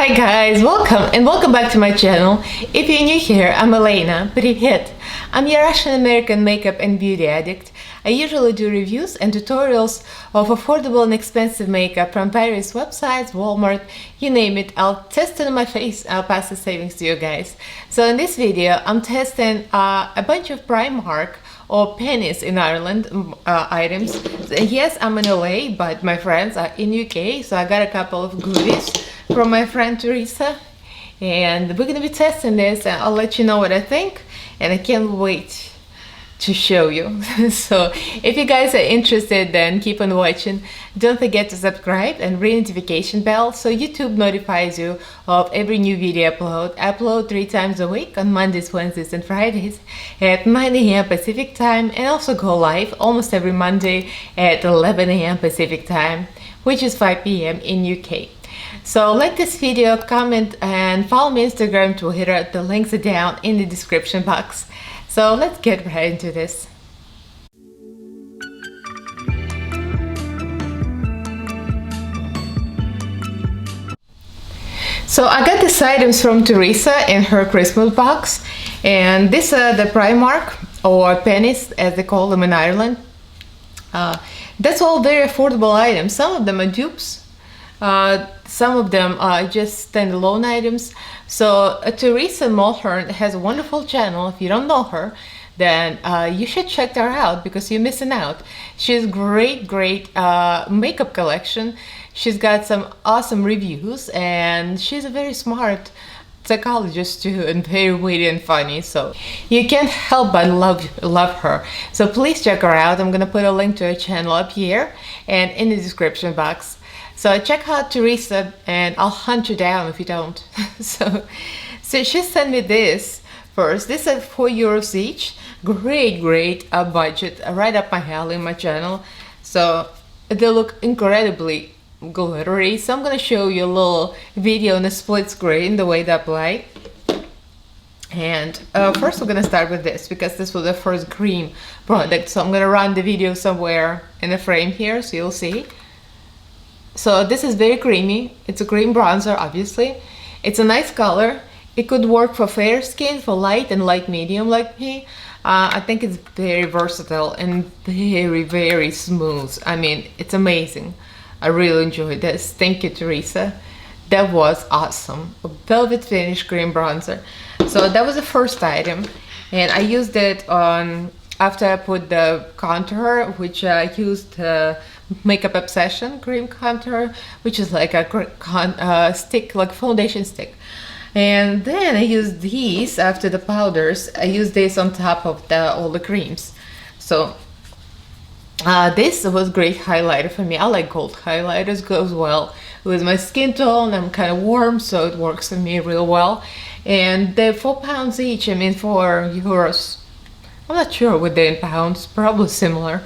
Hi guys, welcome back to my channel. If you're new here, I'm Elaina. Привет! I'm a Russian-American makeup and beauty addict. I usually do reviews and tutorials of affordable and expensive makeup from various websites, Walmart, you name it. I'll test it on my face, I'll pass the savings to you guys. So in this video, I'm testing a bunch of Primark or pennies in Ireland items. So yes, I'm in LA, but my friends are in UK, so I got a couple of goodies from my friend Teresa, and we're gonna be testing this, and I'll let you know what I think, and I can't wait to show you. So if you guys are interested, then keep on watching. Don't forget to subscribe and ring notification bell so YouTube notifies you of every new video upload. I upload 3 times a week on Mondays, Wednesdays and Fridays at 9 AM Pacific time, and also go live almost every Monday at 11 AM Pacific time, which is 5 PM in UK. So like this video, comment, and follow me on Instagram, Twitter. The links are down in the description box. So let's get right into this. So I got these items from Teresa in her Christmas box, and these are the Primark or pennies as they call them in Ireland. That's all very affordable items. Some of them are dupes. Some of them are just standalone items. So Teresa Mulhern has a wonderful channel. If you don't know her, then you should check her out because you're missing out. She has great makeup collection. She's got some awesome reviews, and she's a very smart psychologist too, and very witty and funny, so you can't help but love her. So please check her out. I'm gonna put a link to her channel up here and in the description box. So check out Teresa, and I'll hunt you down if you don't. so she sent me this first. This is €4 each. Great budget, right up my alley in my channel. So they look incredibly glittery. So I'm gonna show you a little video in a split screen the way they apply. And first we're gonna start with this because this was the first cream product. So I'm gonna run the video somewhere in the frame here so you'll see. So this is very creamy. It's a cream bronzer, obviously. It's a nice color. It could work for fair skin, for light and light medium like me. I think it's very versatile and very smooth. I mean, it's amazing. I really enjoyed this. Thank you, Teresa. That was awesome. A velvet finish cream bronzer. So that was the first item, and I used it on after I put the contour, which I used Makeup Obsession cream contour, which is like a stick, like foundation stick. And then I used these after the powders. I used this on top of all the creams. So this was great highlighter for me. I like gold highlighters, goes well with my skin tone. I'm kind of warm, so it works for me real well. And they're £4 each. I mean, €4. I'm not sure what they're in pounds, probably similar.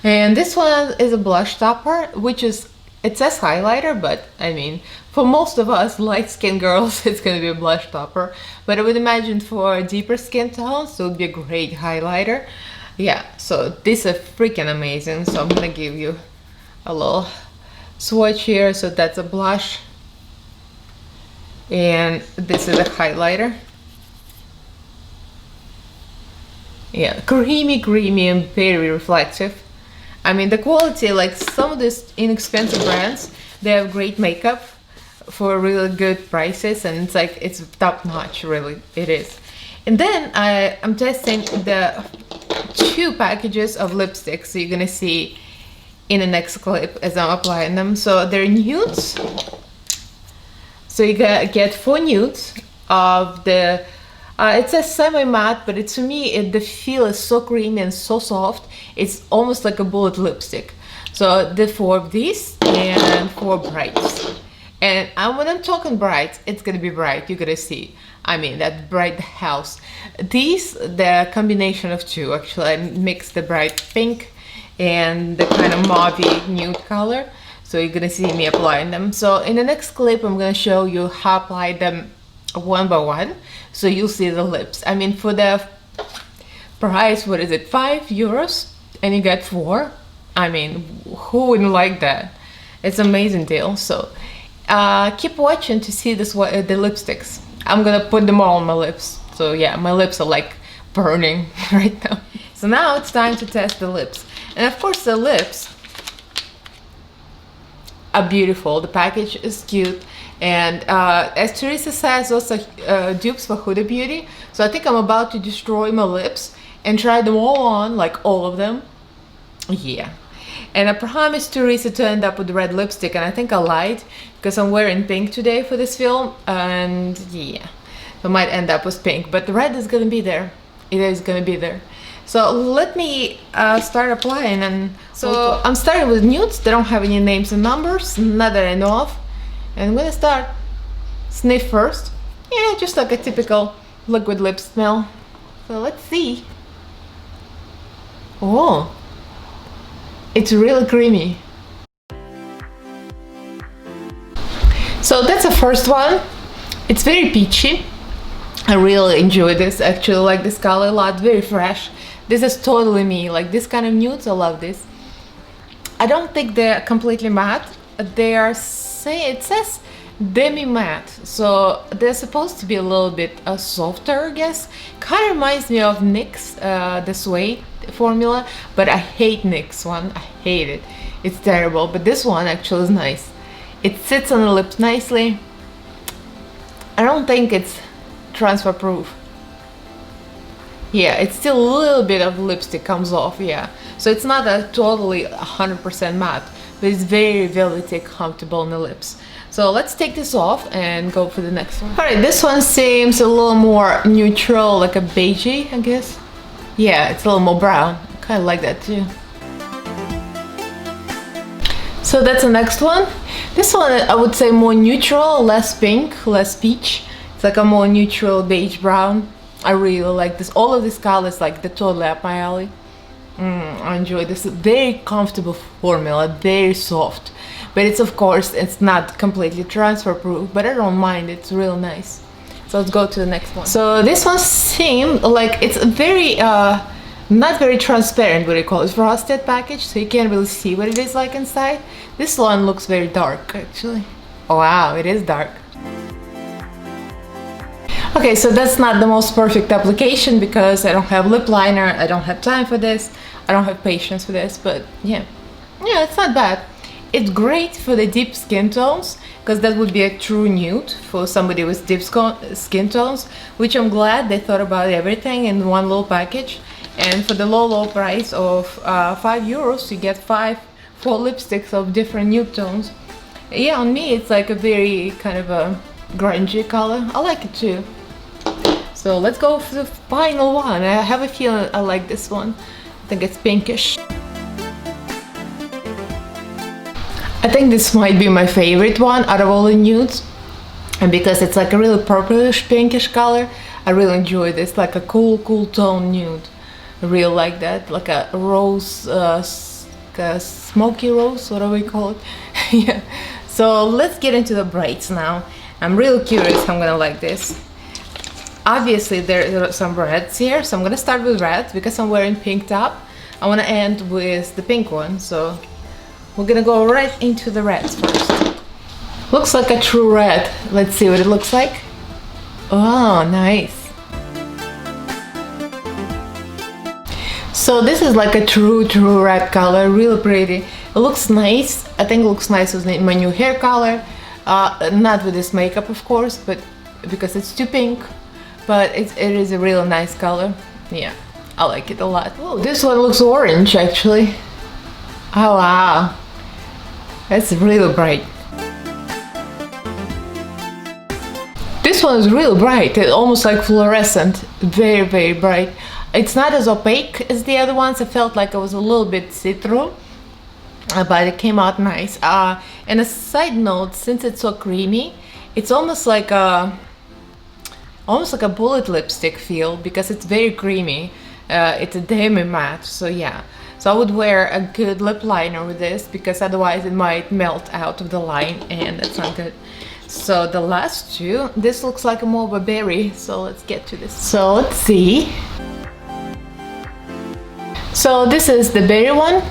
And this one is a blush topper, which is, it says highlighter, but I mean, for most of us light-skinned girls, it's gonna be a blush topper. But I would imagine for deeper skin tones, it would be a great highlighter. Yeah, so this is freaking amazing. So I'm gonna give you a little swatch here. So that's a blush, and this is a highlighter. Yeah, creamy and very reflective. I mean, the quality, like some of these inexpensive brands, they have great makeup for really good prices, and it's like, it's top notch, really, it is. And then I'm testing the 2 packages of lipsticks, so you're gonna see in the next clip as I'm applying them. So they're nudes. So you get 4 nudes of the, it says semi-matte, but to me, the feel is so creamy and so soft. It's almost like a bullet lipstick. So the 4 of these and 4 brights. And when I'm talking bright, it's gonna be bright. You're gonna see. I mean, that bright house. These, the combination of 2. Actually, I mixed the bright pink and the kind of mauvey nude color. So you're gonna see me applying them. So in the next clip, I'm gonna show you how to apply them one by one. So you'll see the lips. I mean, for the price, what is it, €5? And you get 4. I mean, who wouldn't like that? It's an amazing deal. So Keep watching to see this the lipsticks. I'm gonna put them all on my lips. So yeah, my lips are like burning right now. So now it's time to test the lips. And of course the lips are beautiful. The package is cute. And as Teresa says, those are dupes for Huda Beauty. So I think I'm about to destroy my lips and try them all on, like all of them. Yeah. And I promised Teresa to end up with red lipstick, and I think I lied because I'm wearing pink today for this film, and yeah, I might end up with pink, but the red is gonna be there. It is gonna be there. So let me start applying. And so I'm starting with nudes. They don't have any names and numbers, not that I know of. And I'm gonna start. Sniff first. Yeah, just like a typical liquid lip smell. So let's see. Oh, it's really creamy. So that's the first one. It's very peachy. I really enjoy this. Actually like this color a lot. Very fresh. This is totally me. Like this kind of nudes, I love this. I don't think they're completely matte. They are, it says demi matte, so they're supposed to be a little bit softer, I guess. Kind of reminds me of NYX, the suede formula, but I hate NYX one. I hate it. It's terrible, but this one actually is nice. It sits on the lips nicely. I don't think it's transfer proof. Yeah, it's still a little bit of lipstick comes off, yeah. So it's not a totally 100% matte, but it's very velvety, comfortable on the lips. So let's take this off and go for the next one. Alright, this one seems a little more neutral, like a beigey, I guess. Yeah, it's a little more brown. I kind of like that too. So that's the next one. This one I would say more neutral, less pink, less peach. It's like a more neutral beige brown. I really like this. All of these colors, like they're totally up my alley. I enjoy this. Very comfortable formula, very soft. But it's, of course, it's not completely transfer proof, but I don't mind. It's real nice. So let's go to the next one. So this one seems like it's very not very transparent, what do you call it, frosted package, so you can't really see what it is like inside. This one looks very dark, actually. Oh, wow, it is dark. Okay, so that's not the most perfect application because I don't have lip liner, I don't have time for this, I don't have patience for this, but yeah, it's not bad. It's great for the deep skin tones because that would be a true nude for somebody with deep skin tones, which I'm glad they thought about everything in one little package. And for the low price of €5, you get 4 lipsticks of different nude tones. Yeah, on me it's like a very kind of a grungy color. I like it too. So let's go for the final one. I have a feeling I like this one. I think it's pinkish. I think this might be my favorite one out of all the nudes. And because it's like a really purplish pinkish color, I really enjoy this. Like a cool tone nude. I really like that. Like a rose, like a smoky rose, whatever we call it. Yeah. So let's get into the brights now. I'm really curious how I'm gonna like this. Obviously there are some reds here, so I'm gonna start with reds because I'm wearing pink top. I wanna end with the pink one, so we're gonna go right into the reds first. Looks like a true red. Let's see what it looks like. Oh, nice. So this is like a true red color, really pretty. It looks nice. I think it looks nice with my new hair color. Not with this makeup, of course, but because it's too pink. But it is a really nice color. Yeah, I like it a lot. Oh, this one looks orange, actually. Oh, wow. That's really bright. This one is really bright. It's almost like fluorescent. Very bright. It's not as opaque as the other ones. I felt like it was a little bit see-through. But it came out nice. And a side note, since it's so creamy, it's almost like a bullet lipstick feel because it's very creamy. It's a demi matte, so yeah. So I would wear a good lip liner with this because otherwise it might melt out of the line and that's not good. So the last two, this looks like more of a berry, so let's get to this. So let's see. So this is the berry one.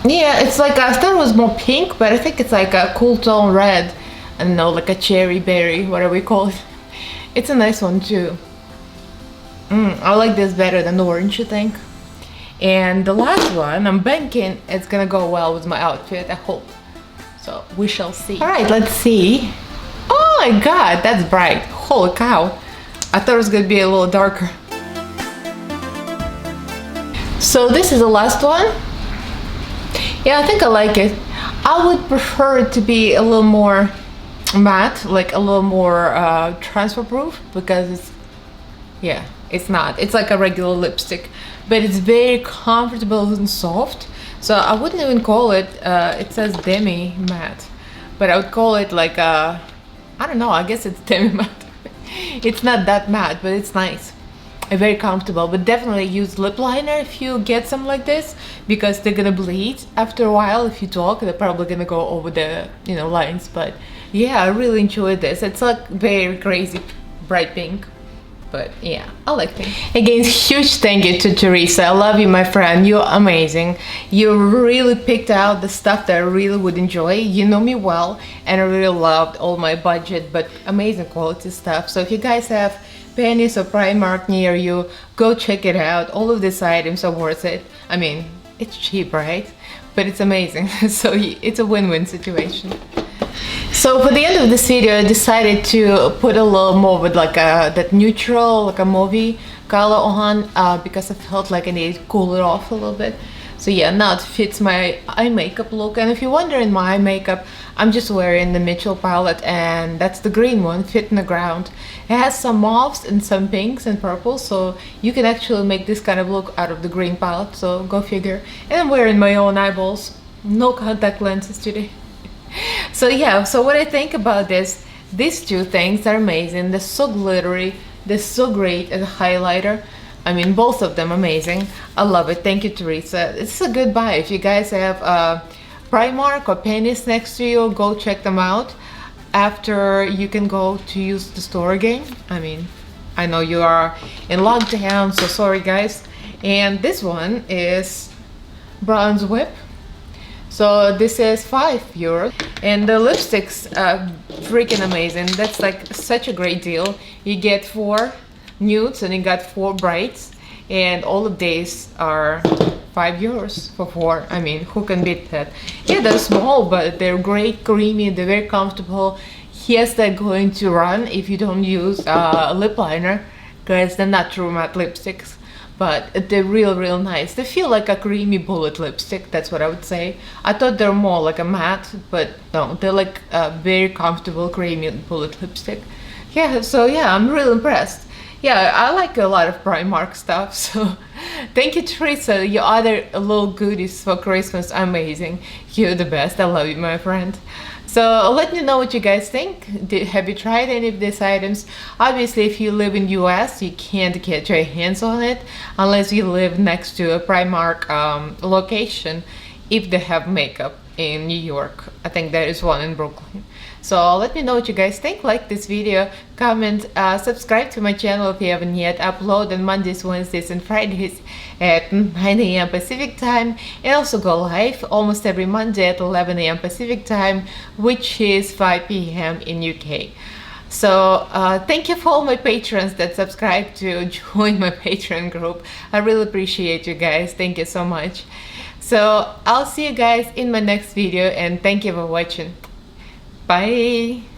Yeah, it's like I thought it was more pink, but I think it's like a cool tone red. I don't know, like a cherry berry, whatever we call it. It's a nice one too. I like this better than the orange, I think. And the last one, I'm banking it's gonna go well with my outfit, I hope. So we shall see. All right, let's see. Oh my god, that's bright. Holy cow. I thought it was gonna be a little darker. So this is the last one. Yeah, I think I like it. I would prefer it to be a little more matte, like a little more transfer proof, because it's, yeah, it's not. It's like a regular lipstick, but it's very comfortable and soft. So I wouldn't even call it, it says demi matte, but I would call it like a, I don't know, I guess it's demi matte. It's not that matte, but it's nice. Very comfortable, but definitely use lip liner if you get some like this, because they're gonna bleed after a while. If you talk, they're probably gonna go over the, you know, lines. But yeah, I really enjoyed this. It's like very crazy bright pink, but yeah, I like it. Again, huge thank you to Teresa. I love you, my friend. You're amazing. You really picked out the stuff that I really would enjoy. You know me well, and I really loved all my budget but amazing quality stuff. So if you guys have Pennies or Primark near you, go check it out. All of these items are worth it. I mean, it's cheap, right? But it's amazing. So it's a win-win situation. So for the end of this video, I decided to put a little more with like that neutral, like a movie color on, because I felt like I needed to cool it off a little bit. So yeah, now it fits my eye makeup look. And if you're wondering my eye makeup, I'm just wearing the Mitchell palette, and that's the green one, Fit in the Ground. It has some mauves and some pinks and purples, so you can actually make this kind of look out of the green palette, so go figure. And I'm wearing my own eyeballs, no contact lenses today. So yeah, so what I think about this, these two things are amazing. They're so glittery, they're so great as a highlighter. I mean, both of them amazing. I love it. Thank you, Teresa. It's a good buy. If you guys have Primark or Pennies next to you, go check them out. After you can go to use the store again. I mean, I know you are in lockdown, so sorry guys. And this one is Bronze Whip. So this is €5. And the lipsticks are freaking amazing. That's like such a great deal. You get 4 nudes and you got 4 brights, and all of these are €5 for 4. I mean, who can beat that? Yeah, they're small, but they're great, creamy, they're very comfortable. Yes, they're going to run if you don't use lip liner, because they're not true matte lipsticks, but they're real nice. They feel like a creamy bullet lipstick, that's what I would say. I thought they're more like a matte, but no, they're like a very comfortable creamy bullet lipstick. Yeah, so yeah, I'm really impressed. Yeah, I like a lot of Primark stuff, so thank you, Teresa. Your other little goodies for Christmas are amazing. You're the best. I love you, my friend. So let me know what you guys think. Have you tried any of these items? Obviously, if you live in US, you can't get your hands on it unless you live next to a Primark location, if they have makeup in New York. I think there is one in Brooklyn. So let me know what you guys think. Like this video, comment, subscribe to my channel if you haven't yet. Upload on Mondays, Wednesdays and Fridays at 9 AM Pacific time, and also go live almost every Monday at 11 AM Pacific time, which is 5 PM in UK. So thank you for all my patrons that subscribe to join my Patreon group. I really appreciate you guys. Thank you so much. So I'll see you guys in my next video, and thank you for watching. Bye.